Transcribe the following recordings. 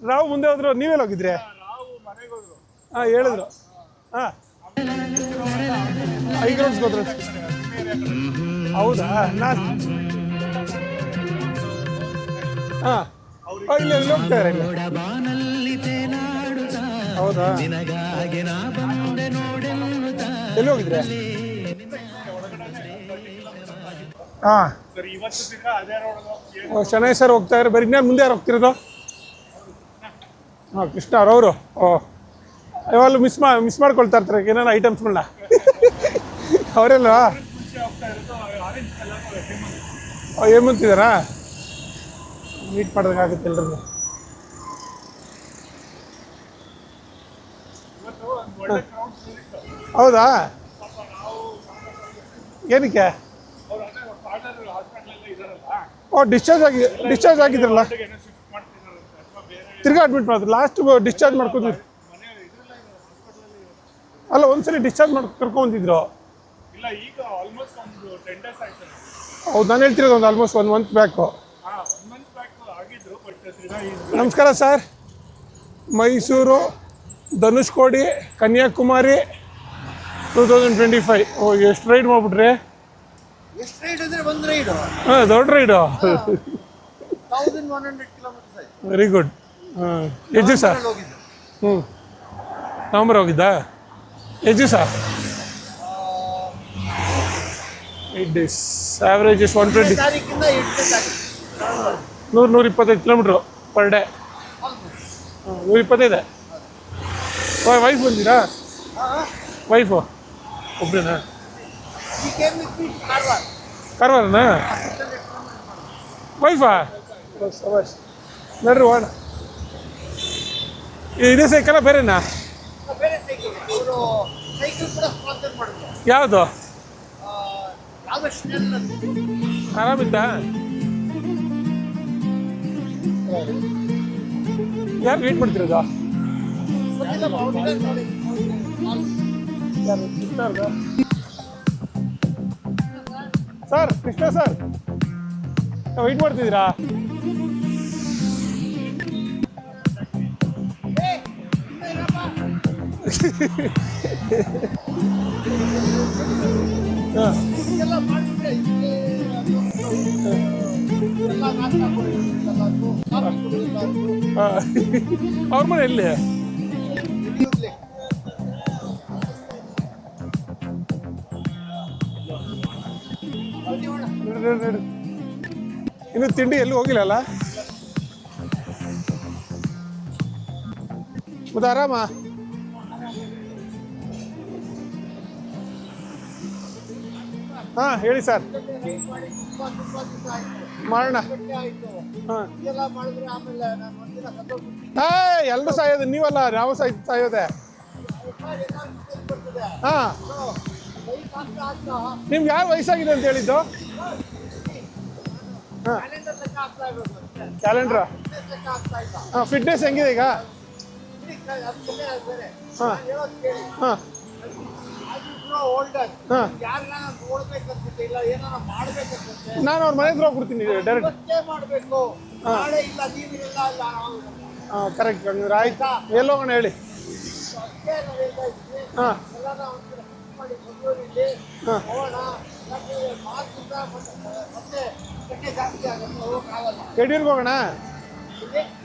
ರಾವ್ ಮುಂದೆ ಹೋದ್ರು, ನೀವೆಲ್ಲ ಹೋಗಿದ್ರಿ? ಹಾಂ, ಹೇಳಿದ್ರು. ಹಾಂ, ಐಗ್ರೌಂಡ್ಸ್ಗೆ ಹೋದ್ರು. ಹೌದಾ? ನಾನು ಹಾಂ, ಇಲ್ಲಿ ಎಲ್ಲಿ ಹೋಗ್ತಾರೆ? ಹೌದಾ? ಎಲ್ಲಿ ಹೋಗಿದ್ರೆ? ಹಾಂ, ಚೆನ್ನಾಗಿ ಸರ್ ಹೋಗ್ತಾ ಇದ್ದಾರೆ. ಬರೀ ಇನ್ನೇನು ಮುಂದೆ ಯಾರು ಹೋಗ್ತಿರೋದು? ಹಾಂ, ಕೃಷ್ಣ ಅವರು. ಓಹ್, ಇವಾಗಲೂ ಮಿಸ್ ಮಾಡ್ಕೊಳ್ತಾ ಇರ್ತಾರೆ ಏನಾರು ಐಟಮ್ಸ್ಗಳನ್ನ. ಅವರೆಲ್ವಾ? ಹೇಮಂತಿದ್ದಾರಾ? ಮೀಟ್ ಮಾಡೋದಾಗುತ್ತೆ ಎಲ್ರಿಗೂ. ಹೌದಾ? ಏನಕ್ಕೆ? ಓ, ಡಿಸ್ಚಾರ್ಜ್ ಆಗಿದ್ರಲ್ಲ, ತಿರ್ಗಾ ಅಡ್ಮಿಟ್ ಮಾಡಿದ್ರು. ಲಾಸ್ಟ್ ಡಿಸ್ಚಾರ್ಜ್ ಮಾಡ್ಕೊಂಡಿದ್ರು ಅಲ್ಲ, ಒಂದ್ಸರಿ ಡಿಸ್ಚಾರ್ಜ್ ಮಾಡಿ ಕರ್ಕೊಂಡ್ಬಂದಿದ್ರು. ಹೌದು, ನಾನು ಹೇಳ್ತಿರೋದು ಒಂದು ಆಲ್ಮೋಸ್ಟ್ 1 ಮಂತ್ ಬ್ಯಾಕು. ನಮಸ್ಕಾರ ಸರ್. ಮೈಸೂರು, ಧನುಷ್ಕೋಡಿ, ಕನ್ಯಾಕುಮಾರಿ 2025. ಓ, ಎಷ್ಟು ರೈಡ್ ಮಾಡ್ಬಿಟ್ರಿ? ಎಷ್ಟು ರೈಡ್ ಅಂದರೆ ಒಂದು ರೈಡು. ಹಾಂ, ದೊಡ್ಡ ರೈಡು. 1100 ಕಿಲೋಮೀಟರ್ಸ್ ಆಯ್ತು. Very good. ಹಾಂ, ಎಷ್ಟು ದಿವಸ? ಹ್ಞೂ, ನವಂಬರ್ ಹೋಗಿದ್ದಾ? ಎಷ್ಟು ದಿವಸ? 8 days. ಆ್ಯಾವ್ರೇಜ್ ಎಷ್ಟು? 120 ತಾರೀಕಿಂದ 8ನೇ ತಾರೀಕು 125 ಕಿಲೋಮೀಟ್ರು ಪರ್ ಡೇ. 125. ವೈಫ್ ಬಂದಿರಾ? ವೈಫು ಒಬ್ರೇನಾ? ಕಾರವಾರನಾ? ವೈಫಾ? ನೋಡ್ರಿ ಓಣ. ಇದೇ ಸೈಕಲ್ಲ ಬೇರೆನಾ? ಯಾವುದು? ಆರಾಮಿತ್ತಾ? ಯಾರು ವೇಟ್ ಮಾಡ್ತಿರೋದಾ? ಸರ್, ಕೃಷ್ಣ ಸರ್, ವೆಯ್ಟ್ ಮಾಡ್ತಿದ್ದೀರಾ? ಅವ್ರ ಮನೆ ಎಲ್ಲಿ? ಇನ್ನು ತಿಂಡಿ ಎಲ್ಲೂ ಹೋಗಿಲ್ಲಲ್ಲ? ಮತ್ತೆ ಆರಾಮ? ಹಾಂ, ಹೇಳಿ ಸರ್. ಮಾಡೋಣ. ಹಾಂ, ಎಲ್ಲರೂ ಸಾಯೋದು ನೀವಲ್ಲ, ನಾವು ಸಾಯೋದೆ. ಹಾಂ, ನಿಮ್ಗೆ ಯಾರು ವಯಸ್ಸಾಗಿದೆ ಅಂತ ಹೇಳಿದ್ದು? ಹಾಂ, ಕ್ಯಾಲೆಂಡ್ರಾ? ಹಾಂ, ಫಿಟ್ನೆಸ್ ಹೆಂಗಿದೆ ಈಗ? ಹಾಂ ಹಾಂ ಹಾಂ, ನಾನು ಅವ್ರ ಮನೆ ಹತ್ರ ಹೋಗ್ಬಿಡ್ತೀನಿ ಡೈರೆಕ್ಟ್. ಹಾಂ, ಕರೆಕ್ಟ್. ಹಂಗಾರೆ ಆಯ್ತು. ಎಲ್ಲಿ ಹೋಗೋಣ ಹೇಳಿ? ಹಾಂ ಹಾಂ, ಯಡಿಯೂರ್ಗೆ ಹೋಗೋಣ?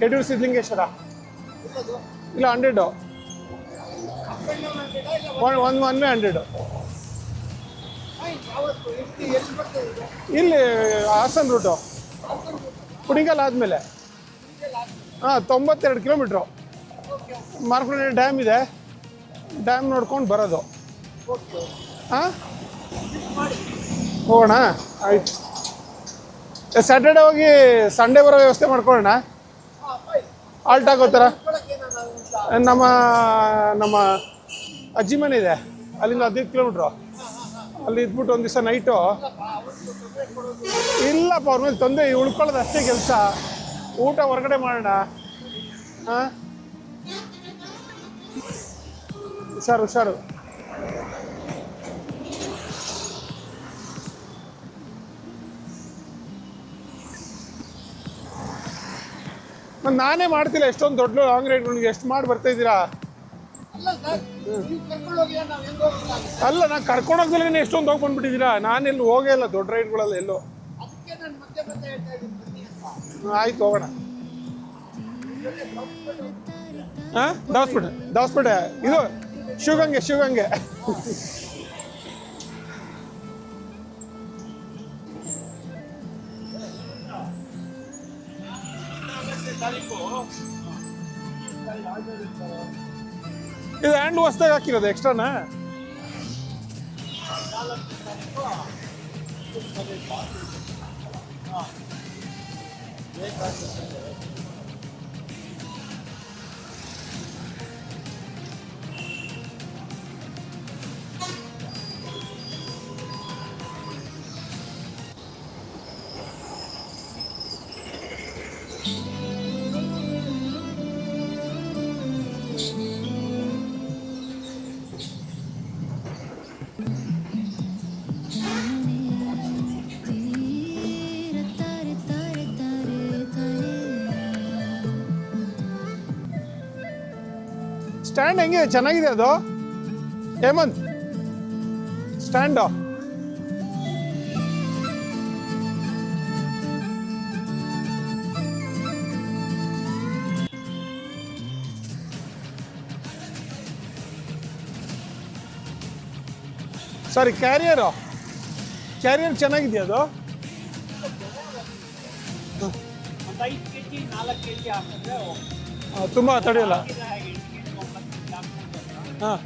ಯಡಿಯೂರು ಸಿದ್ಧಲಿಂಗೇಶ್ವರ ಇಲ್ಲ 100 ಒನ್ ವೇ 100. ಇಲ್ಲಿ ಹಾಸನ್ ರೂಟು, ಕುಣಿಗಲ್ ಆದಮೇಲೆ. ಹಾಂ, 92 ಕಿಲೋಮೀಟ್ರು. ಮಾರ್ಕಂಡೆ ಡ್ಯಾಮ್ ಇದೆ, ಡ್ಯಾಮ್ ನೋಡ್ಕೊಂಡು ಬರೋದು. ಹಾಂ, ಹೋಗೋಣ. ಆಯ್ತು. ಸ್ಯಾಟರ್ಡೆ ಹೋಗಿ ಸಂಡೇ ಬರೋ ವ್ಯವಸ್ಥೆ ಮಾಡ್ಕೊಳ್ಳೋಣ. ಆಲ್ಟ್ ಆಗೋ ಥರ. ನಮ್ಮ ಅಜ್ಜಿ ಮನೆ ಇದೆ, ಅಲ್ಲಿಂದ 15 ಕಿಲೋಮೀಟ್ರು. ಅಲ್ಲಿ ಇದ್ಬಿಟ್ಟು ಒಂದು ದಿವಸ ನೈಟು. ಇಲ್ಲಪ್ಪ, ಅವ್ರ ಮೇಲೆ ತೊಂದರೆ, ಉಳ್ಕೊಳ್ಳೋದು ಅಷ್ಟೇ ಕೆಲಸ. ಊಟ ಹೊರಗಡೆ ಮಾಡೋಣ. ಹಾಂ, ಹುಷಾರು. ಮತ್ತು ನಾನೇ ಮಾಡ್ತಿಲ್ಲ ಎಷ್ಟೊಂದು ದೊಡ್ಡ ಲಾಂಗ್ ರೈಡ್ಗಳಿಗೆ ಎಷ್ಟು ಮಾಡಿ ಬರ್ತಾ ಇದ್ದೀರಾ? ಅಲ್ಲ ಸರ್, ನೀವು ಕರ್ಕೊಂಡು ಹೋಗಿ ನಾವು ಹೆಂಗೆ ಹೋಗ್ತಾ ಅಲ್ಲ, ನಾನು ಕರ್ಕೊಂಡೋಗ್ದಲ್ಲೇ ಎಷ್ಟೊಂದು ಹೋಗಿ ಬಂದ್ಬಿಟ್ಟಿದ್ದೀರಾ? ನಾನೆಲ್ಲಿ ಹೋಗೇ ಇಲ್ಲ ದೊಡ್ಡ ರೈಡ್ಗಳೆಲ್ಲ ಎಲ್ಲೋ. ಅದಕ್ಕೆ ನಾನು ಮತ್ತೆ ಮತ್ತೆ ಹೇಳ್ತಾ ಇದ್ದೀನಿ ಬನ್ನಿ ಅಂತ. ಆಯ್ತು ಹೋಗೋಣ. ಹಾಂ, ದಾವಸ್ಪೇಟೆ ಇದು ಶಿವಗಂಗೆ. ಇದು ಹ್ಯಾಂಡ್ ಹೊಸ್ದಾಗ ಹಾಕಿರೋದು ಎಕ್ಸ್ಟ್ರಾನಾ? ಸ್ಟ್ಯಾಂಡ್ ಹೆಂಗಿದೆ? ಚೆನ್ನಾಗಿದೆ ಅದು ಹೇಮಂತ್ ಸ್ಟ್ಯಾಂಡು. ಸಾರಿ, ಕ್ಯಾರಿಯರ್ ಚೆನ್ನಾಗಿದೆಯಾ ಅದು? ಒಂದು 5 kg 4 kg ಹಾಕಿದ್ರೆ ತುಂಬ ತಡೆಯಲ್ಲ. ಹಾಂ,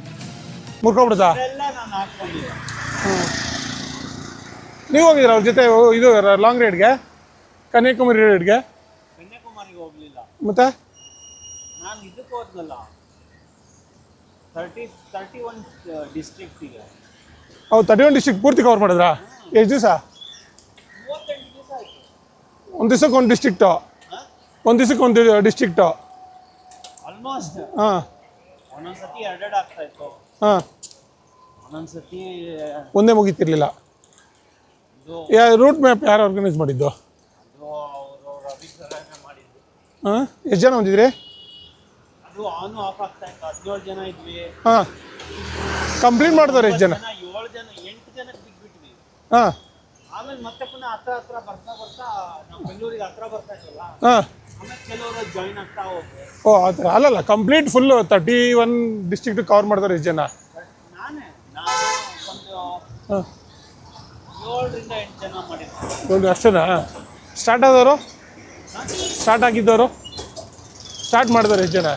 ಮುರ್ಕೊಬಿಡುತ್ತಾ? ಎಲ್ಲ ನಾನು ಹಾಕ್ಕೊಂಡಿದ್ದೆ. ಹಾಂ, ನೀವು ಹೋಗಿದ್ದೀರಾ ಅವ್ರ ಜೊತೆ ಇದು ಲಾಂಗ್ ರೈಡ್ಗೆ, ಕನ್ಯಾಕುಮಾರಿ ರೈಡ್ಗೆ? ಕನ್ಯಾಕುಮಾರಿಗೆ ಹೋಗ್ಲಿಲ್ಲ, ಮತ್ತೆ ನಾನು ಇದಕ್ಕೆ ಹೋದ್ನಲ್ಲ 31 ಡಿಸ್ಟ್ರಿಕ್ಟಿಗೆ. ಹೌದು, 31 ಡಿಸ್ಟ್ರಿಕ್ಟ್ ಪೂರ್ತಿ ಕವರ್ ಮಾಡಿದ್ರಾ? ಎಷ್ಟು ದಿವಸ? 38 ದಿವಸ ಆಯಿತು. ಒಂದು ದಿವಸಕ್ಕೆ ಒಂದು ಡಿಸ್ಟ್ರಿಕ್ಟು, ಒಂದು ದಿವಸಕ್ಕೆ ಒಂದು ಡಿಸ್ಟ್ರಿಕ್ಟು. ಆಲ್ಮೋಸ್ಟ್ ಹಾಂ ಒಂದೊಂದ್ಸತಿ 2 ಆಗ್ತಾ ಇತ್ತು, ಹಾಂ, ಒಂದೊಂದ್ಸತಿ ಒಂದೇ ಮುಗೀತಿರ್ಲಿಲ್ಲ. ಇದು ರೂಟ್ ಮ್ಯಾಪ್ ಯಾರು ಆರ್ಗನೈಸ್ ಮಾಡಿದ್ದು? ಅದು ಅವರು ರವಿ ಸರನೇ ಮಾಡಿದ್ದು. ಹಾಂ, ಎಷ್ಟು ಜನ ಹೊಂದಿದ್ರಿ? ಅದು ಆನು ಆಫ್ ಆಗ್ತಾ ಇತ್ತು. 17 ಜನ ಇದ್ವಿ. ಹಾಂ, ಕಂಪ್ಲೀಟ್ ಮಾಡಿದವ್ರು ಎಷ್ಟು ಜನ? 7 ಜನ 8 ಜನಕ್ಕೆ ಬಿಟ್ಬಿಟ್ವಿ. ಹಾಂ ಆಮೇಲೆ ಮತ್ತೆ ಪುನಃ ಹತ್ರ ಬರ್ತಾ ನಾವು ಬೆಂಗಳೂರಿಗೆ ಹತ್ರ ಬರ್ತಾ ಇದ್ವಲ್ಲ, ಹಾಂ. ಆಮೇಲೆ ಕೆಲವರು ಜಾಯಿನ್ ಆಗ್ತಾ ಹೋಗ್ತಾರೆ. ಓ ಆ ಥರ ಅಲ್ಲಲ್ಲ, ಕಂಪ್ಲೀಟ್ ಫುಲ್ಲು 31 ಡಿಸ್ಟ್ರಿಕ್ಟ್ ಕವರ್ ಮಾಡಿದವ್ರು ಎಷ್ಟು ಜನ? ನಾನು ಒಂದು ಹಾಂ, 7 ರಿಂದ 8 ಜನ ಮಾಡಿದ್ದೆ. ಒಂದು ಅಷ್ಟೇನಾ? ಸ್ಟಾರ್ಟ್ ಆದವರು, ಸ್ಟಾರ್ಟ್ ಆಗಿದ್ದವರು, ಸ್ಟಾರ್ಟ್ ಮಾಡಿದವ್ರು ಎಷ್ಟು ಜನ?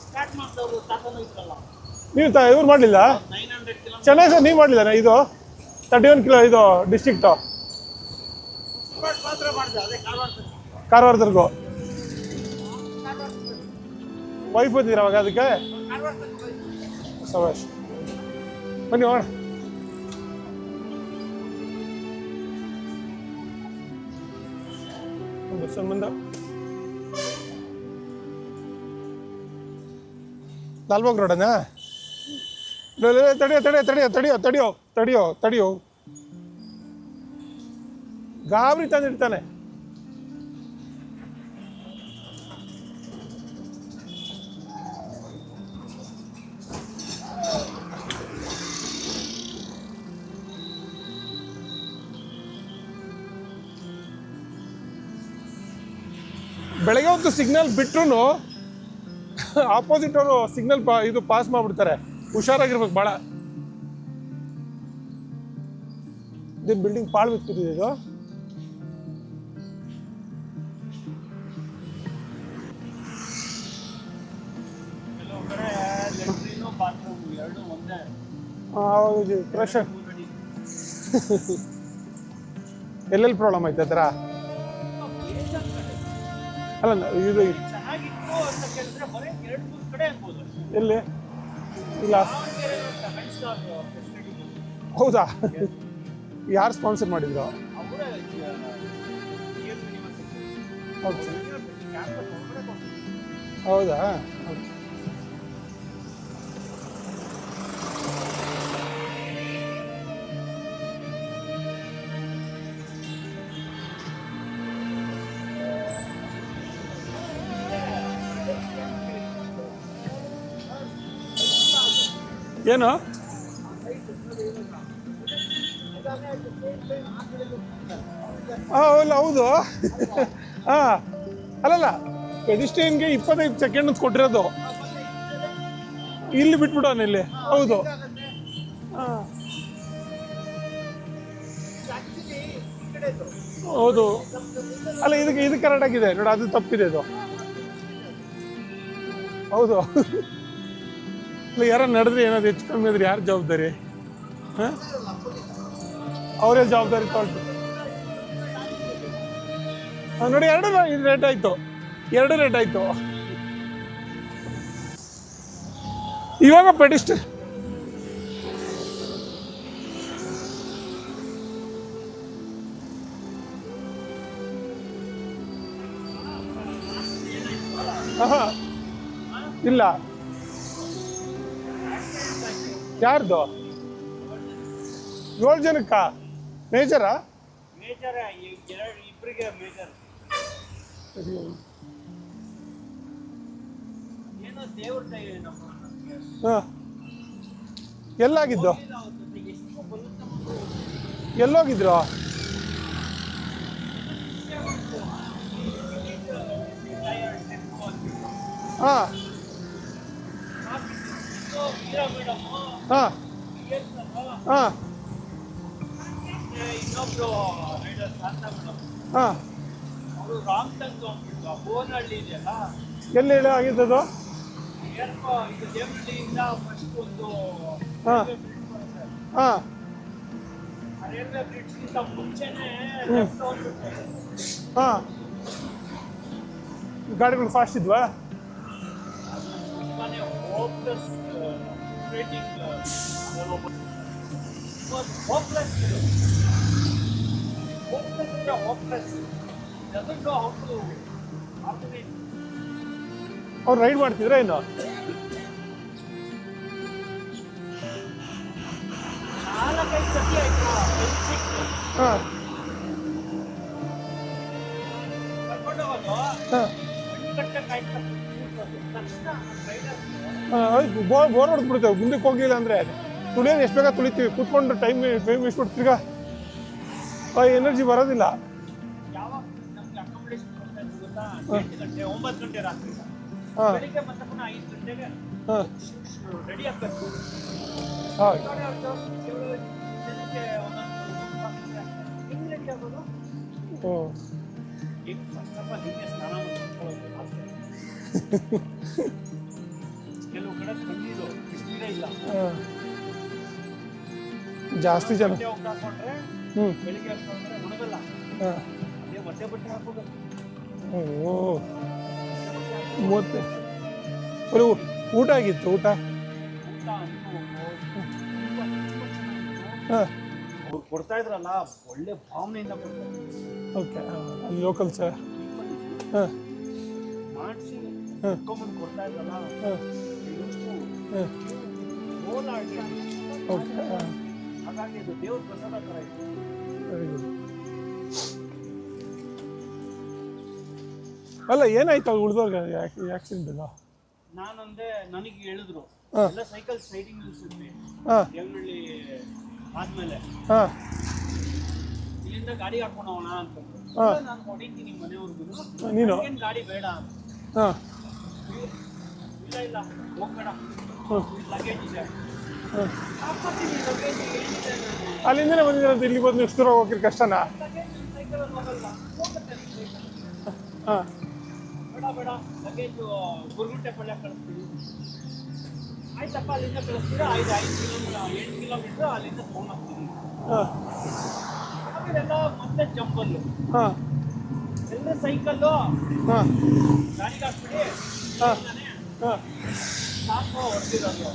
ಸ್ಟಾರ್ಟ್ ಮಾಡಿದವರು ತಾತನೂ ಇದ್ರಲ್ಲ, ನೀವು ಇವ್ರು ಮಾಡಲಿಲ್ಲ? 900 ಕಿಲೋಮೀಟರ್ ಚೆನ್ನೈ ಸರ್ ನೀವು ಮಾಡಲಿಲ್ಲ ಇದು 31 ಕಿಲೋ ಇದು ಡಿಸ್ಟ್ರಿಕ್ಟು ಮಾತ್ರ ಮಾಡಿದೆ. ಅದೇ ಕಾರವಾರದವರೆಗೂ ವೈಫ್ ಬಂದಿದ್ದೀರ ಅವಾಗ ಅದಕ್ಕೆ? ಸವಾಶ್, ಬನ್ನಿ ಹೋಗೋಣ. ಬಸ್ಸಲ್ಲಿ ಬಂದ ಲಾಲ್ಬಾಗ್ ರೋಡನಾ? ತಡಿಯೋ ಗಾಬರಿ ತಂದಿರ್ತಾನೆ. ಬೆಳಗ್ಗೆ ಹೊತ್ತು ಸಿಗ್ನಲ್ ಬಿಟ್ರು ಆಪೋಸಿಟ್ ಅವರು ಸಿಗ್ನಲ್ ಇದು ಪಾಸ್ ಮಾಡ್ಬಿಡ್ತಾರೆ. ಹುಷಾರಾಗಿರ್ಬೇಕು ಭಾಳ. ಇದೇನು ಬಿಲ್ಡಿಂಗ್ ಪಾಳು ಬಿತ್ತಿದೆ ಇದು? ಕೆಲವು ಕಡೆ ಲೆಟ್ರಿನು ಬಾತ್ರೂಮ್ 2 ಒಂದೇ. ಕ್ರಶ್ ಎಲ್ಲೆಲ್ಲಿ ಪ್ರಾಬ್ಲಮ್ ಐತೆ ಆ ಥರ? ಅಲ್ಲ ಇದು ಚೆನ್ನಾಗಿತ್ತು ಅಂತ ಕೇಳಿದ್ರೆ ಬರೀ 2-3 ಕಡೆ ಅನ್ಬೋದು. ಎಲ್ಲಿ ಇಲ್ಲ? ಹೌದಾ? ಯಾರು ಸ್ಪಾನ್ಸರ್ ಮಾಡಿದ್ರು? ಹೌದಾ? ಏನು ಅಲ್ಲ ಹೌದು ಹಾಂ ಅಲ್ಲಲ್ಲ ಪೆಡಿಸ್ಟ್ರಿಯನ್ಗೆ 25 ಸೆಕೆಂಡ್ ಅಂತ ಕೊಟ್ಟಿರೋದು ಇಲ್ಲಿ ಬಿಟ್ಬಿಡೋಣ ಇಲ್ಲಿ ಹೌದು ಹಾಂ ಹೌದು ಅಲ್ಲ ಇದು ಕರೆಕ್ಟ್ ಆಗಿದೆ ನೋಡಿ ಅದು ತಪ್ಪಿದೆ ಇದು ಹೌದು ಇಲ್ಲ ಯಾರ ನಡೆದ್ರೆ ಏನಾದ್ರು ಹೆಚ್ಚು ಕಮ್ಮಿ ಆದ್ರೆ ಯಾರು ಜವಾಬ್ದಾರಿ ಹಾಂ ಅವರೇ ಜವಾಬ್ದಾರಿ ತೊಗೊಳ್ತು ನೋಡಿ ಎರಡು ರೇಟ್ ಆಯ್ತು ಇವಾಗ ಪೆಡಿಸ್ಟ್ ಇಲ್ಲ ಯಾರ್ದು 7 ಜನಕ್ಕ ಮೇಜರಾ ಮೇಜರ್ ಇಬ್ಬರಿಗೆ ಮೇಜರ್ ಏನೋ ದೇವ್ರ ಹಾಂ ಎಲ್ಲಾಗಿದ್ದು ಎಲ್ಲೋಗಿದ್ರು ಹಾಂ ಹಾಂ ಹಾಂ ಇನ್ನೊಬ್ರು ಹಾಂ ಅವರು ರಾಮ್ ತಂಗ್ ಹೋಗ್ಬಿಟ್ಟು ಬೋನಹಳ್ಳಿ ಇದೆಯಲ್ಲ ಎಲ್ಲಿ ಆಗಿದ್ದದು ಇದು ದೇವನಹಳ್ಳಿಯಿಂದ ಫಸ್ಟ್ ಒಂದು ಹಾಂ ಹಾಂ ಆ ರೈಲ್ವೆ ಬ್ರಿಡ್ಜ್ಗಿಂತ ಮುಂಚೆನೆ ಲೆಫ್ಟ್ ಹೋಗ್ಬಿಟ್ಟೆ ಹಾಂ ಗಾಡಿಗಳು ಫಾಸ್ಟ್ ಇದ್ವಾ ತುಂಬಾನೇ hopeless trading hopeless hopeless doesn't know how to organise ಅವ್ರು ರೈಡ್ ಮಾಡ್ತಿದ್ರ ಏನು ನಾಲ್ಕೈದು ಸತಿ ಆಯ್ತು ಹಾಂ ಕರ್ಕೊಂಡು ಹೋಗೋದು ಹಾಂ ಕಟ್ಟಕ್ಕಾಯ್ತು ತಕ್ಷಣ ಬೋರ್ ಹೊಡೆದ್ಬಿಡ್ತೇವೆ ಮುಂದಕ್ಕೆ ಹೋಗಿಲ್ಲ ಅಂದರೆ ತುಳಿಯೋದು ಎಷ್ಟು ಬೇಗ ತುಳಿತೀವಿ ಕೂತ್ಕೊಂಡು ಟೈಮ್ ಇಸ್ಬಿಟ್ಟು ತಿರ್ಗಾ ಎನರ್ಜಿ ಬರೋದಿಲ್ಲ ಯಾವಾಗ ನಮ್ಗೆ ಅಕಾಮಿಡೇಷನ್ ಕೊಡ್ತಾ ಇದ್ರು ಗೊತ್ತಾ 8 ಗಂಟೆ 9 ಗಂಟೆ ರಾತ್ರಿ ಹಾಂ ಬೆಳಿಗ್ಗೆ ಮತ್ತೆ ಪುನಃ 5 ಗಂಟೆಗೆ ಹಾಂ ರೆಡಿ ಆಗ್ಬೇಕು ಹಾಂ ಜನಕ್ಕೆ ಹೆಂಗ್ ರೆಡಿ ಆಗೋದು ಓ ಈಗ ಫಸ್ಟ್ ಆಫ್ ಆಲ್ ಹಿಂಗೆ ಸ್ನಾನ ಮಾಡ್ಕೊಳ್ಳೋದು ಕೆಲವು ಕಡೆ ಕಣ್ಣೀರು ಬಿಸಿಲೇ ಇಲ್ಲ ಜಾಸ್ತಿ ಜನ ಬಟ್ಟೆ ಹೋಗಿ ಹಾಕೊಂಡ್ರೆ ಬೆಳಿಗ್ಗೆ ಹಾಕೊಂಡ್ರೆ ಒಣಗಲ್ಲ ಹಾಂ ಅದೇ ಬಟ್ಟೆ ಹಾಕೋದು ಓ 30 ಬರೀ ಊಟ ಆಗಿತ್ತು ಊಟ ಹಾಂ ಅವ್ರು ಕೊಡ್ತಾ ಇದ್ರಲ್ಲ ಒಳ್ಳೆ ಭಾವನೆಯಿಂದ ಕೊಡ್ತಾರೆ ಓಕೆ ಅಲ್ಲಿ ಲೋಕಲ್ ಸರ್ ಹಾಂ ಮಾಡಿಸಿ ಇಟ್ಕೊಂಬಂದು ಕೊಡ್ತಾ ಇದ್ರಲ್ಲ ಹಾಂ ಹಾಂ ಓಲಾಡಿ ಓಕೆ ಹಾಂ ಹಾಗಾಗಿ ಇದು ದೇವ್ರ ಪ್ರಸಾದ ಥರ ಇತ್ತು ವೆರಿ ಗುಡ್ ಅಲ್ಲ ಏನಾಯ್ತು ಅವ್ರು ಉಳಿದೋಗ ಆಕ್ಸಿಡೆಂಟ್ ಅಲ್ಲ ನಾನಂದೆ ನನಗೆ ಹೇಳಿದ್ರು ಹಾಂ ಎಲ್ಲ ಸೈಕಲ್ ಸೈಡಿಂಗ್ ನಿಲ್ಸಿದ್ವಿ ಹಾಂ ದೇವನಹಳ್ಳಿ ಆದ್ಮೇಲೆ ಹಾಂ ಇಲ್ಲಿಂದ ಗಾಡಿ ಹಾಕೊಂಡು ಹೋಗೋಣ ಅಂತ ಹಾಂ ನಾನು ಹೊಡಿತೀನಿ ಮನೆಯವ್ರಿಗೂ ನೀನು ಏನು ಗಾಡಿ ಬೇಡ ಅಂತ ಹಾಂ ಇಲ್ಲ ಇಲ್ಲ ಹೋಗ್ಬೇಡ ಹಾಂ ಲಗೇಜ್ ಇದೆ ಹಾಂ ಹಾಕ್ಕೊತೀನಿ ಲಗೇಜ್ ಏನಿದೆ ನಾನು ಅಲ್ಲಿಂದನೇ ಬಂದಿದ್ದೀರಂತ ಇಲ್ಲಿ ಬಂದು ಎಷ್ಟು ದೂರ ಹೋಗಿರಿ ಕಷ್ಟನಾ ಲಗೇಜ್ ಸೈಕಲಲ್ಲಿ ಹೋಗಲ್ಲ ಹೋಗುತ್ತೆ ಸೈಕಲ್ ಹಾಂ ಬೇಡ ಬೇಡ ಲಗೇಜು ಗುರುಗುಂಟೆ ಪಳ್ಳ ಕಳಿಸ್ತೀವಿ ಆಯ್ತಪ್ಪ ಅಲ್ಲಿಂದ ಕಳಿಸ್ತೀರಾ 5 ಕಿಲೋಮೀಟರ್ 8 ಕಿಲೋಮೀಟರ್ ಅಲ್ಲಿಂದ ತೊಗೊಂಡೋಗ್ತೀನಿ ಹಾಂ ಆಮೇಲೆಲ್ಲ ಮತ್ತೆ ಜಂಪಲ್ಲು ಹಾಂ ಎಲ್ಲ ಸೈಕಲ್ಲು ಹಾಂ ಗಾಡಿಗೆ ಹಾಕ್ಬಿಡಿ ಹಾಂ ನಾನೇ ಹಾಂ ಸಾಕು ಹೊಡೆದಿರೋದು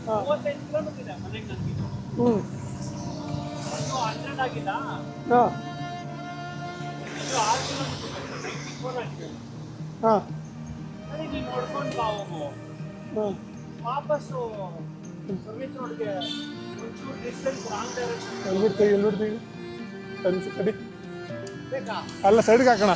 ಹಾಂ 35 ಕಿಲೋಮೀಟರ್ ಇದೆ ಮನೆಗೆ ನನಗಿದ್ದು ಹ್ಞೂ 100 ಆಗಿಲ್ಲ ಹಾಂ ಇದು 6 ಕಿಲೋಮೀಟರ್ 94 ಆಗಿದೆ ಹಾಂ ಸರಿ ನೀನು ನೋಡ್ಕೊಂಡು ಬಾ ಹೋಗು ಹಾಂ ವಾಪಸ್ಸು ಸರ್ವಿಸ್ ರೋಡ್ಗೆ ಒಂಚೂರು ಡಿಸ್ಟೆನ್ಸ್ ರಾಂಗ್ ಡೈರೆಕ್ಷನ್ ಎಲ್ಲಿ ಬಿಡ್ತೀವಿ ಕನ್ಸು ಕಡಿ ಬೇಕಾ ಅಲ್ಲ ಸೈಡ್ಗೆ ಹಾಕೋಣ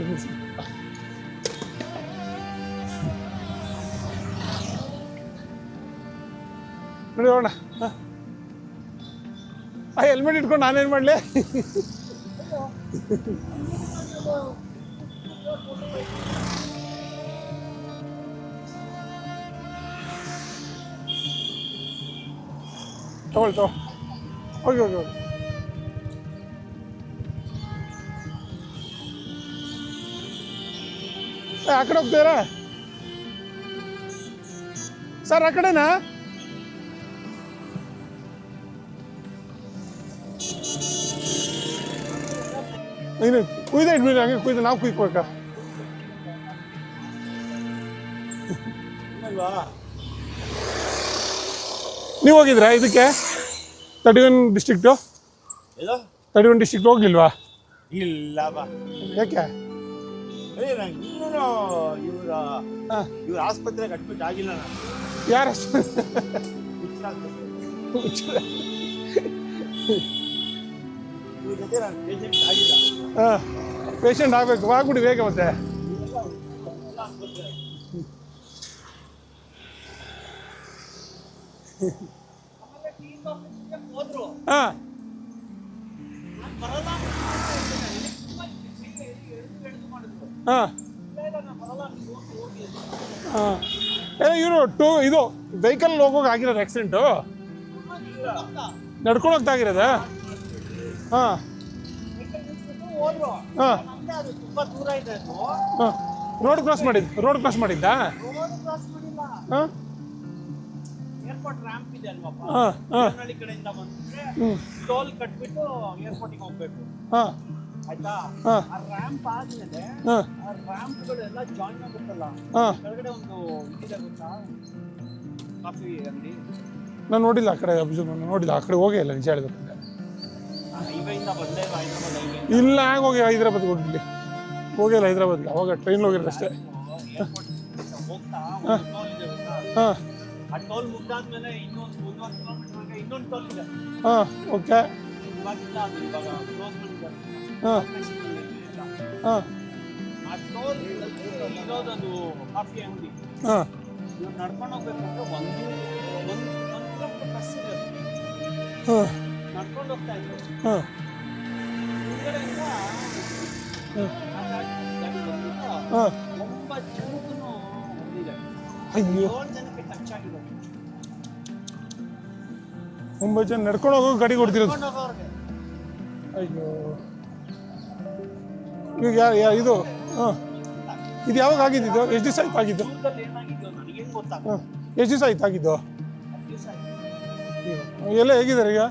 ನಿಮಿಷ. ನೋಡಿ ಹೋಗೋಣ. ಹೆಲ್ಮೆಟ್ ಇಟ್ಕೊಂಡು ನಾನೇನು ಮಾಡಲಿ? ತಗೊಳ್ಳಿ ಹೋಗಿ ಹೋಗಿ ಹೋಗಿ. ಆ ಕಡೆ ಹೋಗ್ತೀರಾ ಸರ್? ಆ ಕಡೆನಾ? ಇನ್ನು ಕುಯ್ದ ಇಟ್ಬಿಡಿ, ಹಂಗೆ ಕುಯ್ದು ನಾವು ಕುಯ್ಕೋಬೇಕಾ? ನೀವು ಹೋಗಿದ್ರಾ ಇದಕ್ಕೆ 31 ಡಿಸ್ಟ್ರಿಕ್ಟು? 31 ಡಿಸ್ಟ್ರಿಕ್ಟ್ ಹೋಗ್ಲಿಲ್ವಾ? ಇಲ್ಲ ಬಾ. ಯಾಕೆ? ಇವ್ರ ಆಸ್ಪತ್ರೆಗೆ ಅಡ್ಮಿಟ್ ಆಗಿಲ್ಲ ನಾನು. ಯಾರ ಇವ್ರ ಜೊತೆ ನಾನು ಪೇಷಂಟ್ ಆಗಿಲ್ಲ. ಪೇಷಂಟ್ ಆಗಬೇಕು, ಆಗ್ಬಿಡಿ ಬೇಗ ಮತ್ತೆ. ಹಾಂ ಹಾಂ ಹಾಂ. ಇವರು ಇದು ವೆಹಿಕಲ್ ಹೋಗೋಕೆ ಆಗಿರೋದು ಆಕ್ಸಿಡೆಂಟು? ನಡ್ಕೊಂಡು ಹೋಗ್ತಾ ಆಗಿರೋದಾ? ಹಾಂ ಹಾಂ ಹಾಂ. ರೋಡ್ ಕ್ರಾಸ್ ಮಾಡಿದ್ದ? ಹಾಂ ಏರ್ಪೋರ್ಟ್ ರ್ಯಾಂಪ್ ಇದೆ ಅಲ್ವಪ್ಪ, ಹಾಂ ಹಾಂ. ಹಳ್ಳಿ ಕಡೆಯಿಂದ ಬಂದ್ರೆ ಟೋಲ್ ಕಟ್ಬಿಟ್ಟು ಏರ್ಪೋರ್ಟಿಗೆ ಹೋಗ್ಬೇಕು. ಹಾಂ ಆಯ್ತಾ? ಹಾಂ ಆ ರ್ಯಾಂಪ್ ಆದ್ಮೇಲೆ ಹಾಂ ಆ ರ್ಯಾಂಪ್ಗಳೆಲ್ಲ ಜಾಯಿನ್ ಆಗುತ್ತಲ್ಲ, ಹಾಂ. ಕೆಳಗಡೆ ಒಂದು ಇದಿದೆ ಗೊತ್ತಾ, ಕಾಫಿ ಅಂಗಡಿ. ನಾನು ನೋಡಿಲ್ಲ ಆ ಕಡೆ, ಅಬ್ಸರ್ವ್ ನೋಡಿಲ್ಲ ಆ ಕಡೆ, ಹೋಗೇ ಇಲ್ಲ ನಿಜ ಹೇಳ್ಬೇಕಂದ್ರೆ. ಹೈವೇಯಿಂದ ಬಂದೇ ಹೈದ್ರಾಬಾದ್ ಹೈವೇ. ಇಲ್ಲ ಹ್ಯಾಂಗೆ ಹೋಗಿ ಹೈದ್ರಾಬಾದ್ಗೆ ಹೋಗಿಲ್ಲ, ಹೋಗಿಲ್ಲ ಹೈದ್ರಾಬಾದ್ಗೆ, ಅವಾಗ ಟ್ರೈನ್ ಹೋಗಿರೋದು ಅಷ್ಟೇ. ಹೋಗ್ತಾ ಒಂದು ಟೋಲ್ ಇದೆ ಗೊತ್ತಾ? ಹಾಂ. ಆ ಟೋಲ್ ಮುಗ್ದಾದ್ಮೇಲೆ ಇನ್ನೊಂದು 100 ಕಿಲೋಮೀಟರ್ಗೆ ಇನ್ನೊಂದು ಟೋಲ್ ಇದೆ. ಹಾಂ ಓಕೆ. ಇವಾಗಿಲ್ಲ, ಅದು ಇವಾಗ ಕ್ಲೋಸ್ ಮಾಡಿದ್ದಾರೆ. ಹಾಂ ಹಾಂ. ಆ ಟೋಲ್ ಇರೋದೊಂದು ಕಾಫಿ ಅಂಗಡಿ. ಹಾಂ ನೀವು ನಡ್ಕೊಂಡು ಹೋಗ್ಬೇಕಂದ್ರೆ ಒಂದು ಕಿಲೋಮೀಟರ್ ಬಸ್ ಇದೆ. ಹಾಂ ನಡ್ಕೊಂಡು ಹೋಗ್ತಾ ಇದ್ರು. ಹಾಂ ಹಿಂದ್ಗಡೆಯಿಂದ ಹಾಂ ಆ ಗಾಡಿ ಬಂದ್ಬಿಟ್ಟು ಹಾಂ. 9 ಜನಕ್ಕೂ ಹೊಡೆದಿದೆ. ಅಯ್ಯೋ, 7 ಜನಕ್ಕೆ ಟಚ್ ಆಗಿದೆ. 9 ಜನ ನಡ್ಕೊಂಡು ಹೋಗೋ ಗಾಡಿ ಹೊಡ್ದಿರೋದು. ನಡ್ಕೊಂಡು ಹೋಗೋರ್ಗೆ. ಅಯ್ಯೋ, ಈಗ ಇದು ಹಾಂ, ಇದು ಯಾವಾಗ ಆಗಿದ್ದು? ಎಷ್ಟು ದಿವಸ ಆಯ್ತು ಆಗಿದ್ದು? ಜೂನ್ದಲ್ಲಿ ಏನಾಗಿದ್ದು ನನಗೇನು ಗೊತ್ತಾಗ. ಹಾಂ, ಎಷ್ಟು ದಿವಸ ಆಯ್ತು ಆಗಿದ್ದು? 10 ದಿವಸ ಆಯ್ತು. ಎಲ್ಲ ಹೇಗಿದ್ದಾರೆ ಈಗ?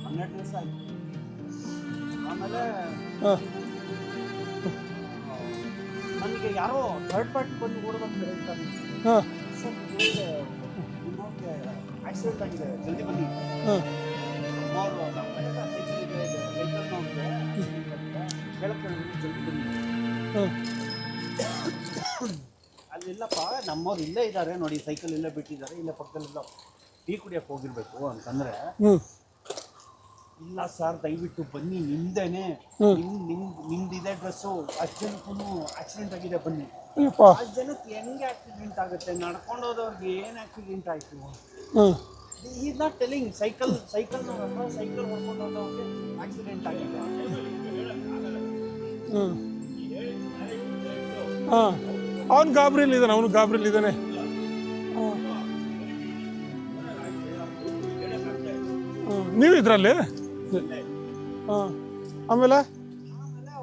12 ದಿವಸ ಆಯ್ತು. ಆಮೇಲೆ ಹಾಂ ನನಗೆ ಯಾರೋ ಥರ್ಡ್ ಪಾರ್ಟಿ ಬಂದು ಓಡೋದಂತ ಹೇಳ್ತಾರೆ. ಹಾಂ ಸರ್ ನಿಮಗೆ ಆಕ್ಸಿಡೆಂಟ್ ಆಗಿದೆ, ಜಲ್ದಿ ಬನ್ನಿ. ಹಾಂ ಅವರು ನಮ್ಮ ಮನೆಯ ವೆಹಿಕಲ್ ನೋಡಿದ್ರೆ ಬೆಳಗ್ಗೆ ಜಲ್ದಿ ಬನ್ನಿ. ಹಾಂ. ಅಲ್ಲಿಲ್ಲಪ್ಪ, ನಮ್ಮವ್ರು ಇಲ್ಲೇ ಇದ್ದಾರೆ ನೋಡಿ, ಸೈಕಲ್ ಇಲ್ಲೇ ಬಿಟ್ಟಿದ್ದಾರೆ, ಇಲ್ಲೇ ಪಕ್ಕದಲ್ಲೆಲ್ಲ ಟೀ ಕುಡಿಯೋಕೆ ಹೋಗಿರ್ಬೇಕು ಅಂತಂದ್ರೆ, ಹ್ಞೂ. ಇಲ್ಲ ಸರ್ ದಯವಿಟ್ಟು ಬನ್ನಿ, ನಿಮ್ದೇನೆ, ನಿಮ್ದಿದೆ ಡ್ರೆಸ್ಸು, 10 ಜನಕ್ಕೂ ಆಕ್ಸಿಡೆಂಟ್ ಆಗಿದೆ ಬನ್ನಿ. ಅಯ್ಯಪ್ಪ. 10 ಜನಕ್ಕೆ ಹೆಂಗೆ ಆಕ್ಸಿಡೆಂಟ್ ಆಗುತ್ತೆ? ನಡ್ಕೊಂಡು ಹೋದವ್ರಿಗೆ ಏನು ಆಕ್ಸಿಡೆಂಟ್ ಆಯಿತು? ಹಾಂ. Is not telling. ಸೈಕಲ್ ಹೊಡ್ಕೊಂಡು ಹೋದವ್ರಿಗೆ ಆಕ್ಸಿಡೆಂಟ್ ಆಗಿದೆ. ಹ್ಞೂ. ಹಾಂ, ಅವನು ಗಾಬರಿಯಲ್ಲಿ ಇದ್ದಾನೆ. ಹಾಂ. ನೀವು ಇದ್ರಲ್ಲಿ? ಹಾಂ. ಆಮೇಲೆ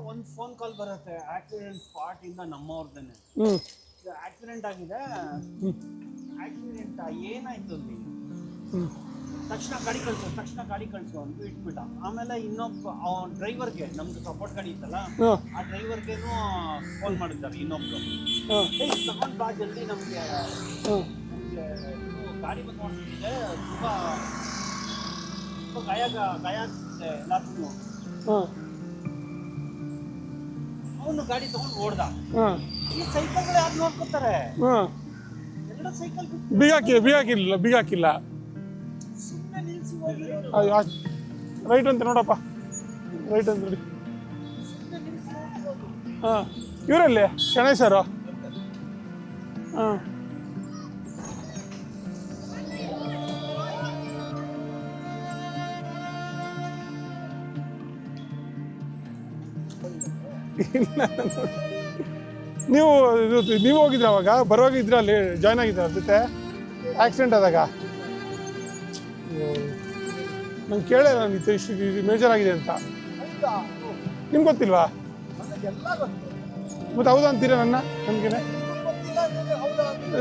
ಒಂದು ಫೋನ್ ಕಾಲ್ ಬರುತ್ತೆ ಆಕ್ಸಿಡೆಂಟ್ ಸ್ಪಾಟ್ ಇಂದ, ನಮ್ಮವ್ರದ್ದೇನೆ. ಹ್ಞೂ. ಆಕ್ಸಿಡೆಂಟ್ ಆಗಿದೆ. ಆಕ್ಸಿಡೆಂಟ್ ಏನಾಯ್ತು ಅಲ್ಲಿ? ಹ್ಞೂ. ತಕ್ಷಣ ಗಾಡಿ ಕಳಿಸು ಅಂತ ಇಟ್ಬಿಟ್ಟ. ಆಮೇಲೆ ಇನ್ನೊಬ್ಬ ಡ್ರೈವರ್ಗೆ, ನಮ್ದು ಸಪೋರ್ಟ್ ಗಾಡಿ ಇತ್ತಲ್ಲ, ಹಾಂ ಆ ಡ್ರೈವರ್ಗೇನು ಫೋನ್ ಮಾಡಿದ್ದಾರೆ ಇನ್ನೊಬ್ರು. ಹಾಂ ತಗೊಂಡು ಬಾ ಜಲ್ದಿ, ನಮಗೆ ಹಾಂ ಗಾಡಿ ಬಂದು ನೋಡ್ತಿದ್ದೆ, ತುಂಬ ಗಾಯ ಆಗ್ತಿದೆ ಎಲ್ಲಾದ್ರೂ. ಹಾಂ. ಅವನು ಗಾಡಿ ತಗೊಂಡು ಓಡ್ದ. ಹಾಂ. ಈ ಸೈಕಲ್ಗಳು ಯಾರು ನೋಡ್ಕೊತಾರೆ? ಹಾಂ. ಎರಡು ಸೈಕಲ್ ಬೀಗ ಹಾಕಿಲ್ಲ. ಸುಮ್ಮನೆ ನಿಲ್ಸಿ ಹೋಗಿರೋದು. ರೈಟ್ ಅಂತ ನೋಡಪ್ಪ, ರೈಟ್ ಅಂತ ನೋಡಿ. ಸುಮ್ಮನೆ ನಿಲ್ಸಿ ಹೋಗಿರೋದು. ಹಾಂ ಇವರಲ್ಲಿ ಶಣೈ ಸರು ಹಾಂ ಇಲ್ಲ ನೀವು ಹೋಗಿದ್ರ ಅವಾಗ ಬರುವಾಗ ಇದ್ರ ಅಲ್ಲಿ ಜಾಯ್ನ್ ಆಗಿದ್ರ ಅವ್ರ ಜೊತೆ ಆಕ್ಸಿಡೆಂಟ್ ಆದಾಗ ನಂಗೆ ಕೇಳೇ ನಾನು ಇಷ್ಟು ಮೇಜರ್ ಆಗಿದೆ ಅಂತ ನಿಮ್ಗೆ ಗೊತ್ತಿಲ್ವಾ ಮತ್ತೆ ಹೌದಾ ಅಂತೀರಾ ನನಗೇನೆ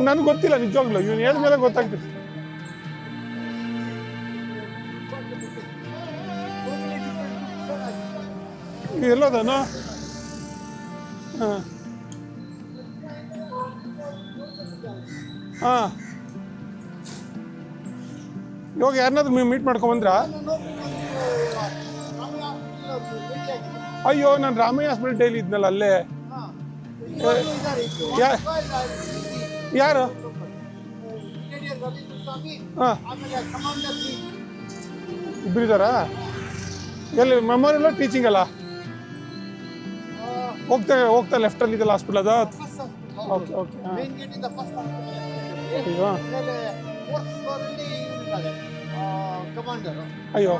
ನನಗೆ ಗೊತ್ತಿಲ್ಲ ನಿಜವಾಗ್ಲು ಇವನು ಹೇಳಿದ ಮೇಲೆ ಗೊತ್ತಾಗ್ತಿತ್ತು ಎಲ್ಲೋದನು ಹಾಂ ಹಾಂ ಇವಾಗ ಯಾರನ್ನಾದ್ರೂ ಮೀಟ್ ಮಾಡ್ಕೊಂಬಂದ್ರಾ ಅಯ್ಯೋ ನಾನು ರಾಮಯ್ಯ ಹಾಸ್ಪಿಟಲ್ ಡೈಲಿ ಇದ್ನಲ್ಲ ಅಲ್ಲೇ ಯಾರು ಹಾಂ ಇಬ್ಬರಿದ್ದಾರಾ ಎಲ್ಲಿ ಮೆಮೋರಿಯಲ್ ಟೀಚಿಂಗ್ ಅಲ್ಲ ಹೋಗ್ತಾ ಲೆಫ್ಟಲ್ಲಿ ಇದೆಲ್ಲ ಹಾಸ್ಪಿಟಲ್ ಅದ ಓಕೆ ಓಕೆ ಹಾಂ ಅಯ್ಯೋ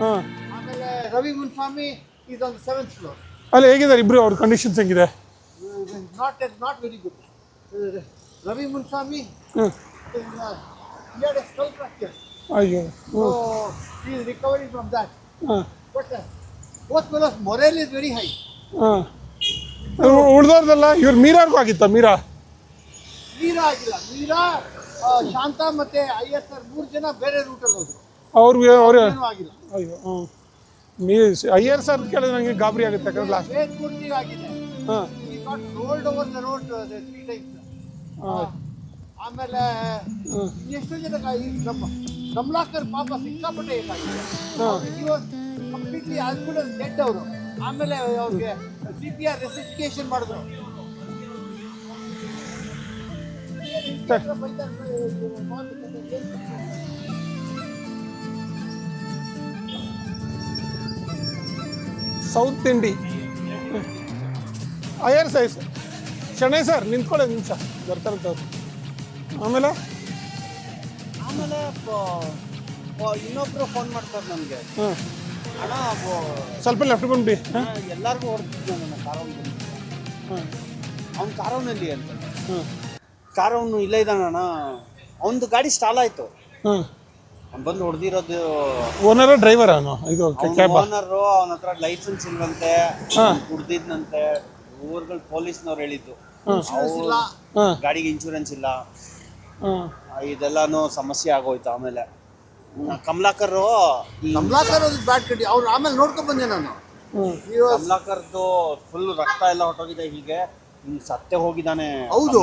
ಹಾಂ ಆಮೇಲೆ Ravi Munswami is on 7th floor. ಅಲ್ಲಿ ಹೇಗಿದ್ದಾರೆ ಇಬ್ರು ಅವ್ರ ಕಂಡೀಷನ್ಸ್ ಹೆಂಗಿದೆ not very good. Ravi Munswami ಹ್ಞೂ he had a skull fracture, ಅಯ್ಯೋ so he is recovering from that. ಹಾಂ But both fellows morale is very high. ಹಾಂ ಉಳ್ದವ್ರದಲ್ಲ ಇವ್ರು ಮೀರಾರ್ಗೂ ಆಗಿತ್ತಾ ಮೀರಾ ಆಗಿಲ್ಲ. ಮೀರಾ, ಶಾಂತ ಮತ್ತೆ ISR 3 ಜನ ಬೇರೆ ರೂಟಲ್ಲಿ ಹೋದ್ರು. ಅವ್ರಿಗೆ ಅವ್ರೆ ಏನೂ ಆಗಿಲ್ಲ. ಅಯ್ಯೋ ಹ್ಞೂ ಅಯ್ಯರ್ ಸರ್ ಕೇಳಿದ್ರೆ ನನಗೆ ಗಾಬರಿ ಆಗುತ್ತೆ ಯಾಕಂದ್ರೆ ಲಾಸ್ಟ್ ವೇದಮೂರ್ತಿ ಆಗಿದೆ. ಹಾಂ He got rolled over the road 3 times. ಆಮೇಲೆ ಎಷ್ಟೋ ಜನ ನಮ್ಮ ಕಮಲಾಕರ್ ಪಾಪ ಸಿಕ್ಕಾಪಟ್ಟೆ ಏನಾಗಿದೆ. Completely as good as dead ಅವರು. ಆಮೇಲೆ ಅವ್ರಿಗೆ CPR ರೆಸಿಫಿಕೇಶನ್ ಮಾಡಿದ್ರು. ಸೌತ್ ತಿಂಡಿ ಅಯ್ಯರ್ ಸೈಸ್ ಶಣೈ ಸರ್ ನಿಂತ್ಕೊಳ್ಳಿ ನಿಮಿಷ ಬರ್ತಾರಂತವ್ರು ಆಮೇಲೆ ಇನ್ನೊಬ್ರು ಫೋನ್ ಮಾಡ್ತಾರೆ ನನಗೆ, ಹಾಂ ಅಣ್ಣ ಸ್ವಲ್ಪ ಲೆಫ್ಟ್ ಬಂದ್ಬಿಡಿ ಹಾಂ ಎಲ್ಲರಿಗೂ ಹೊಡ್ತಿದ್ದೆ ನನ್ನ ಕಾರವಲ್ಲಿ. ಹಾಂ ಅವ್ನು ಕಾರವನಲ್ಲಿ ಅಂತ ಹಾಂ ಕಾರವನು ಇಲ್ಲ ಇದ್ದಾನಣ್ಣ. ಅವನದು ಗಾಡಿ ಸ್ಟಾಲ್ ಆಯಿತು. ಹಾಂ ಅವ್ನು ಬಂದು ಹೊಡೆದಿರೋದು ಓನರ ಡ್ರೈವರ್ ಅವನು ಇದು ಕ್ಯಾಬ್ ಓನರು. ಅವನ ಹತ್ರ ಲೈಸೆನ್ಸ್ ಇಲ್ವಂತೆ, ಕುಡ್ದಿದ್ನಂತೆ. ಊರುಗಳು ಪೊಲೀಸ್ನವ್ರು ಹೇಳಿದ್ದು ಗಾಡಿಗೆ ಇನ್ಶೂರೆನ್ಸ್ ಇಲ್ಲ, ಇದೆಲ್ಲಾನು ಸಮಸ್ಯೆ ಆಗೋಯ್ತು. ಆಮೇಲೆ ಕಮಲಾಕರ್ ಬ್ಯಾಡ್ ಕಟ್ಟಿ ಅವ್ರು ಆಮೇಲೆ ನೋಡ್ಕೊಂಡ್ ಬಂದೆ ನಾನು. ಕಮಲಾಕರ್ದು ಫುಲ್ ರಕ್ತ ಎಲ್ಲ ಹೊಟ್ಟೋಗಿದೆ, ಹೀಗೆ ಹಿಂಗ್ ಸತ್ತೆ ಹೋಗಿದ್ದಾನೆ. ಹೌದು,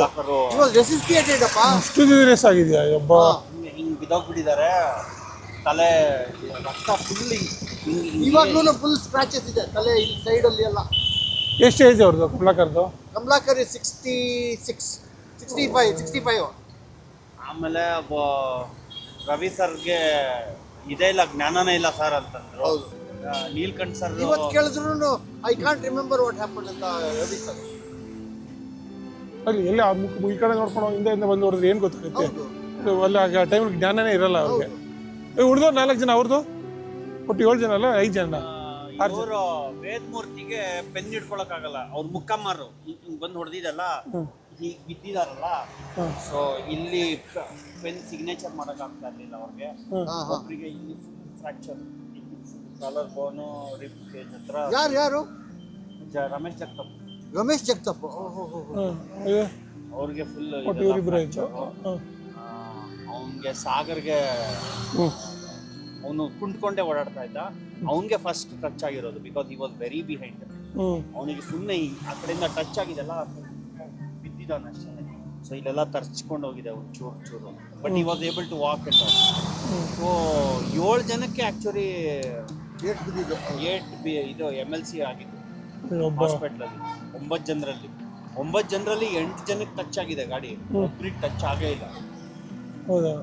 ಅಷ್ಟು ಸೀರಿಯಸ್ ಆಗಿದೆಯಾ? ಒಬ್ಬ ಹಿಂಗ್ ಬಿದ್ದೋಗ್ಬಿಟ್ಟಿದ್ದಾರೆ, ತಲೆ ರಕ್ತ ಫುಲ್ ಇವಾಗ್ಲೂ ಫುಲ್ ಸ್ಕ್ರಾಚಸ್ ಇದೆ ತಲೆ ಸೈಡ್ ಅಲ್ಲಿ ಎಲ್ಲ. ಎಷ್ಟು ಏಜ್ ಅವ್ರದ್ದು ಕಮಲಾಕರ್ದು? ಕಮಲಾಕರ್ 65. ಆಮೇಲೆ ರವಿ ಸರ್ಗೆ ಇದೇ ಇಲ್ಲ, ಜ್ಞಾನನೇ ಇಲ್ಲ ಸರ್ ಅಂತಂದ್ರು. ನೀಲ್ಕಂಠ್ ಸರ್ ಇವತ್ತು ಕೇಳಿದ್ರು I can't remember what happen ಅಂತ ರವಿ ಸರ್. ಅಲ್ಲಿ ಎಲ್ಲ ಈ ಕಡೆ ನೋಡ್ಕೊಂಡು ಹಿಂದೆ ಬಂದು ಹೊಡೆದ್ರೆ ಏನು ಗೊತ್ತಾಗುತ್ತೆ? ಅಲ್ಲಿ ಆ ಟೈಮಲ್ಲಿ ಜ್ಞಾನನೇ ಇರಲ್ಲ ಅವ್ರಿಗೆ. ಉಳಿದವ್ರು 4 ಜನ, ಅವ್ರದ್ದು ಒಟ್ಟು 7 ಜನ ಅಲ್ಲ 5 ಜನ. ಅವರು ವೇದಮೂರ್ತಿಗೆ ಪೆನ್ ಹಿಡ್ಕೊಳಕ್ಕಾಗಲ್ಲ, ಅವ್ರ ಮುಕ್ಕಮ್ಮಾರು ಹಿಂಗ್ ಬಂದು ಹೊಡೆದಿದ್ದಲ್ಲ, ಹೀಗೆ ಬಿದ್ದಿದಾರಲ್ಲ. ಸೊ ಇಲ್ಲಿ ಪೆನ್ ಸಿಗ್ನೇಚರ್ ಮಾಡೋಕ್ಕಾಗ್ತಾ ಇರಲಿಲ್ಲ ಅವ್ರಿಗೆ. ಒಬ್ಬರಿಗೆ ಇಲ್ಲಿ ಫ್ರಾಕ್ಚರ್, ಕಾಲರ್ ಬೋನು, ರಿಬ್ ಕೇಜ್ ಹತ್ರ. ಯಾರು? ರಮೇಶ್ ಜಗತಾಪ್. ಅವ್ರಿಗೆ ಫುಲ್ ಅವನಿಗೆ ಸಾಗರ್ಗೆ ಅವನು ಕುಂಟ್ಕೊಂಡೇ ಓಡಾಡ್ತಾ ಇದ್ದ. ಅವನಿಗೆ ಫಸ್ಟ್ ಟಚ್ ಆಗಿರೋದು, because he was very behind. ಅವನಿಗೆ ಸುಮ್ಮನೆ ಆ ಕಡೆಯಿಂದ ಟಚ್ ಆಗಿದೆಲ್ಲ, ಬಿದ್ದಿದ್ದಾನೆ ಅಷ್ಟೇ. ಸೊ ಇಲ್ಲೆಲ್ಲ ತರ್ಚ್ಕೊಂಡು ಹೋಗಿದೆ ಅವ್ರು ಚೂರು. But he was able to walk and all. So 7 ಜನಕ್ಕೆ ಆ್ಯಕ್ಚುಲಿ ಇದು MLC ಆಗಿತ್ತು ಹಾಸ್ಪಿಟ್ಲಲ್ಲಿ. 9 ಜನರಲ್ಲಿ 8 ಜನಕ್ಕೆ ಟಚ್ ಆಗಿದೆ ಗಾಡಿ, ಒಬ್ರಿಗೆ ಟಚ್ ಆಗೇ ಇಲ್ಲ. ಹೌದಾ?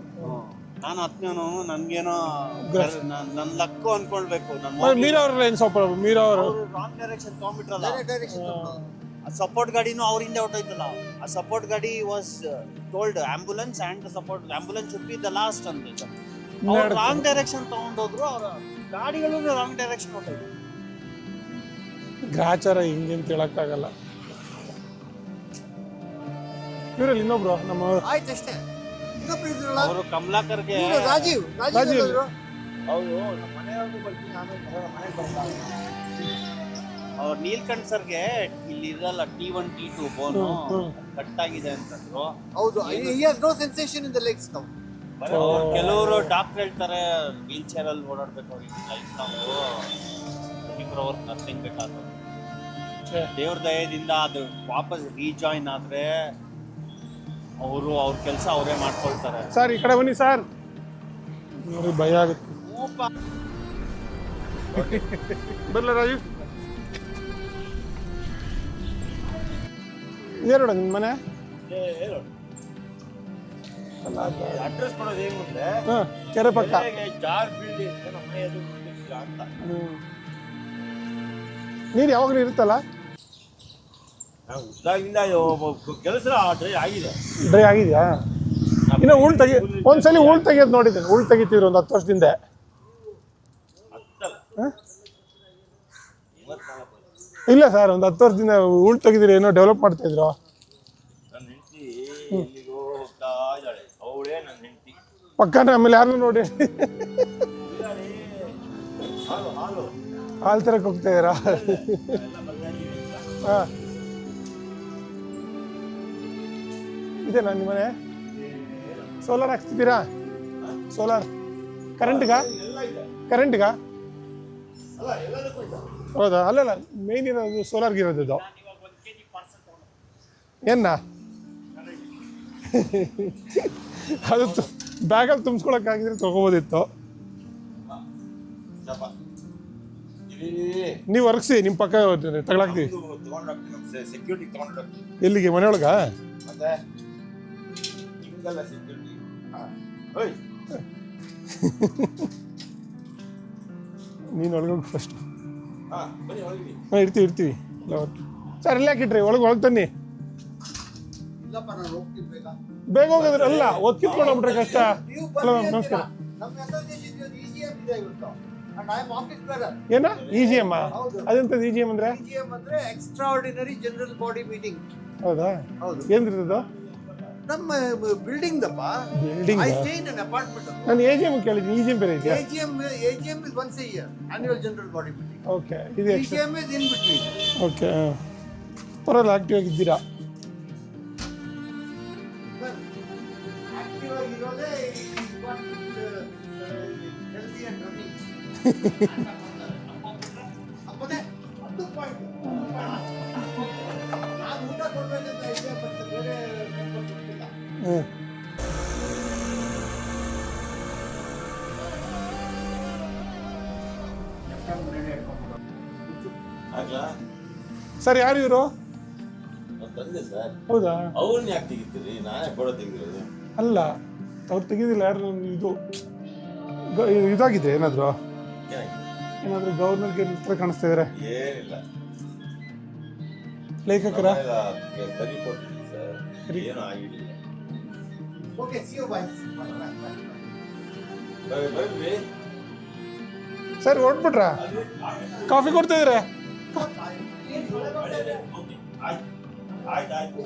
ನಾನು ಹತ್ತನೇನು ನನ್ಗೇನೋ ನನ್ನ ಲಕ್ಕು ಅನ್ಕೊಳ್ಬೇಕು. ಮೀರಾ ಅವ್ರಲ್ಲ ಏನು ಸ್ವಲ್ಪ ಮೀರಾ ಅವರು ರಾಂಗ್ ಡೈರೆಕ್ಷನ್ ತಗೊಂಡ್ಬಿಟ್ರಲ್ಲ, ಸಪೋರ್ಟ್ ಗಾಡಿನೂ ಅವ್ರಿಂದ ಹೊಟ್ಟೋಯ್ತಲ್ಲ. ಆ ಸಪೋರ್ಟ್ ಗಾಡಿ was told ambulance and support ambulance should be the last ಅಂತ. ರಾಂಗ್ ಡೈರೆಕ್ಷನ್ ತಗೊಂಡೋದ್ರು, ಅವ್ರ ಗಾಡಿಗಳು ರಾಂಗ್ ಡೈರೆಕ್ಷನ್ ಹೊಟ್ಟೋಯ್ತು. ಗ್ರಾಚಾರ ಹಿಂಗೆ ಅಂತ ಹೇಳಕ್ಕಾಗಲ್ಲ. ಇವರಲ್ಲಿ ಇನ್ನೊಬ್ರು ನಮ್ಮ ಆಯ್ತಷ್ಟೇ. ಅವರು ಕಮಲಾಕರ್ಗೆ ರಾಜೀವ್ ರಾಜೀವ್ ಅವರು ನಮ್ಮ ಮನೆಯವ್ರಿಗೂ ಬರ್ತೀನಿ, ನಾನು ಮನೆಗೆ ಬರ್ತಾರೆ. ಅವ್ರು ನೀಲ್ಕಂಠ್ ಸರ್ಗೆ ಇಲ್ಲಿ ಇರಲ್ಲ T1 T2 ಬೋನು ಕಟ್ ಆಗಿದೆ ಅಂತಂದ್ರು. ಹೌದು, he has no sensation in the legs now. ಕೆಲವರು ಡಾಕ್ಟರ್ ಹೇಳ್ತಾರೆ ವೀಲ್ ಚೇರ್ ಅಲ್ಲಿ ಓಡಾಡ್ಬೇಕು, ಅವ್ರಿಗೆ ಲೈಫ್ ನಾವು 24 hours ನರ್ಸಿಂಗ್ ಬೇಕಾದ್ರು. ದೇವ್ರ ದಯದಿಂದ ಅದು ವಾಪಸ್ ರೀಜಾಯಿನ್ ಆದ್ರೆ ಅವರು ಅವ್ರ ಕೆಲಸ ಅವರೇ ಮಾಡ್ಕೊಳ್ತಾರೆ. ಸರ್ ಈ ಕಡೆ ಬನ್ನಿ ಸರ್, ನೋಡಿ ಭಯ ಆಗುತ್ತೆ. ಬರ್ಲ ರಾಜೀವ್, ಇದೇ ನೋಡ ನಿಮ್ಮ ಮನೆ. ಅಡ್ರೆಸ್ ಕೊಡೋದು ಹೇಗೆ ಅಂದ್ರೆ ಹಾಂ, ಕೆರೆ ಪಕ್ಕ. ಜಾರ್ ಬೀಳ್ದೆ ನಮ್ಮ ಮನೆ ಎದುರು ಅಂತ. ನೀರು ಯಾವಾಗಲೂ ಇರುತ್ತಲ್ಲ? ಉದ್ದಾಗಿಂದ ಕೆಲಸ ಡ್ರೈ ಆಗಿದೆ. ಡ್ರೈ ಆಗಿದೆಯಾ? ಇನ್ನು ಒಂದ್ಸಲಿ ಉಳ್ ತೆಗಿಯೋದು ನೋಡಿದ್ದೇನೆ, ಉಳ್ ತೆಗಿತಿದ್ರು ಒಂದು 10 ವರ್ಷದಿಂದ. ಇಲ್ಲ ಸರ್, ಒಂದು 10 ವರ್ಷದಿಂದ ಉಳ್ ತೆಗಿದಿರಿ, ಏನೋ ಡೆವಲಪ್ ಮಾಡ್ತಾ ಇದ್ರು. ನನ್ನ ಹೆಂಡತಿ ಎಲ್ಲಿಗೋ ಹೋಗ್ತಾ ಇದ್ದಾಳೆ, ಅವಳೇ ನನ್ನ ಹೆಂಡತಿ. ಪಕ್ಕನ ಆಮೇಲೆ ಯಾರನ್ನೂ ನೋಡಿ ಹಾಲು ತರಕ್ಕೆ ಹೋಗ್ತಾ ಇದ್ದೀರಾ? ಹಾಂ, ಇದೇನಾ ನಿಮ್ಮ ಮನೆ? ಸೋಲಾರ್ ಹಾಕ್ತಿದ್ದೀರಾ? ಸೋಲಾರ್ ಕರೆಂಟ್ಗ ಹೌದಾ? ಅಲ್ಲಲ್ಲ, ಮೇನ್ ಇರೋದು ಸೋಲಾರ್ಗೆ ಇರೋದು ಇದು. ಏನ ಅದು ಬ್ಯಾಗಲ್ಲಿ ತುಂಬಿಸ್ಕೊಳಕ್ಕಾಗಿದ್ರೆ ತಗೋಬೋದಿತ್ತು. ನೀವು ವರ್ಕ್ಸಿ, ನಿಮ್ಮ ಪಕ್ಕ ತಗೊಳಾಕ್ತೀವಿ. ಎಲ್ಲಿಗೆ? ಮನೆಯೊಳಗ? ನೀನು ಒಳಗೋಗಿ ಫಸ್ಟ್. ಹಾಂ, ಇರ್ತೀವಿ. ಸರ್ ಎಲ್ಲ ಹಾಕಿಟ್ರಿ, ಒಳಗೆ ತನ್ನಿ. ಬೇಗ ಹೋಗೋದ್ರೆ ಅಲ್ಲ, ಕಿತ್ಕೊಂಡು ಹೋಗ್ಬಿಟ್ರೆ ಕಷ್ಟ. ಹಲೋ ಮ್ಯಾಮ್, ನಮಸ್ಕಾರ. ಏನ EGM? ಅದೆಂತದ್ದು EGM ಅಂದ್ರೆ? EGM ಅಂದ್ರೆ ಎಕ್ಸ್ಟ್ರಾಆರ್ಡಿನರಿ ಜನರಲ್ ಬಾಡಿ ಮೀಟಿಂಗ್. ಹೌದಾ? ಹೌದು. ಏನ್ರಿದ್ದು? ನಮ್ಮ ಬಿಲ್ಡಿಂಗ್ ದಪ್ಪ. Building. I stay in an apartment. ನಾನು AGM ಕೇಳಿದ್ದೀನಿ, EGM ಬೇರೆ ಇದೆಯಾ? AGM is once a year, annual general body meeting. Okay, ಇದು EGM is in between. Okay, ಪರವಾಗಿಲ್ಲ, ಆಕ್ಟಿವ್ ಆಗಿದ್ದೀರಾ? ಆಕ್ಟಿವ್ ಆಗಿರೋದೇ ಹೆಲ್ದಿ ಅಂಡ್ ರನ್ನಿಂಗ್. ಅಪ್ಪನೇ 10 ಪಾಯಿಂಟ್. ನಾನು ಊಟ ಕೊಡ್ಬೇಕಂತ ಇದ್ದೆ, ಬಟ್ ಬೇರೆ ಗೊತ್ತಿಲ್ಲ. ಸರ್, ಯಾರು ಇವರು? ತಂದೆ ಸರ್. ಹೌದಾ? ಅವ್ರನ್ನ ಯಾಕೆ ತೆಗಿತೀರಿ? ನಾನೇ ಫೋಟೋ ತೆಗೆದಿರೋದು. ಅಲ್ಲ, ಅವ್ರು ತೆಗಿದಿಲ್ಲ. ಯಾರು ಇದು ಇದಾಗಿದೆ ಏನಾದ್ರು ಗವರ್ನರ್ಗೆ ಹತ್ರ ಕಾಣಿಸ್ತಾ ಇದಾರೆ? ಏನಿಲ್ಲ, ಲೇಖಕರ ಬರೀ ಕೊಟ್ಟಿದ್ದೀನಿ ಸರ್, ಏನೂ ಆಗಿಲ್ಲ. Okay, see you, bye. ಬರ್ರಿ ಸರ್, ಹೊರಟ್ಬಿಟ್ರಾ? ಕಾಫಿ ಕೊಡ್ತಾ ಇದ್ರೆ? ಆಯ್ತು.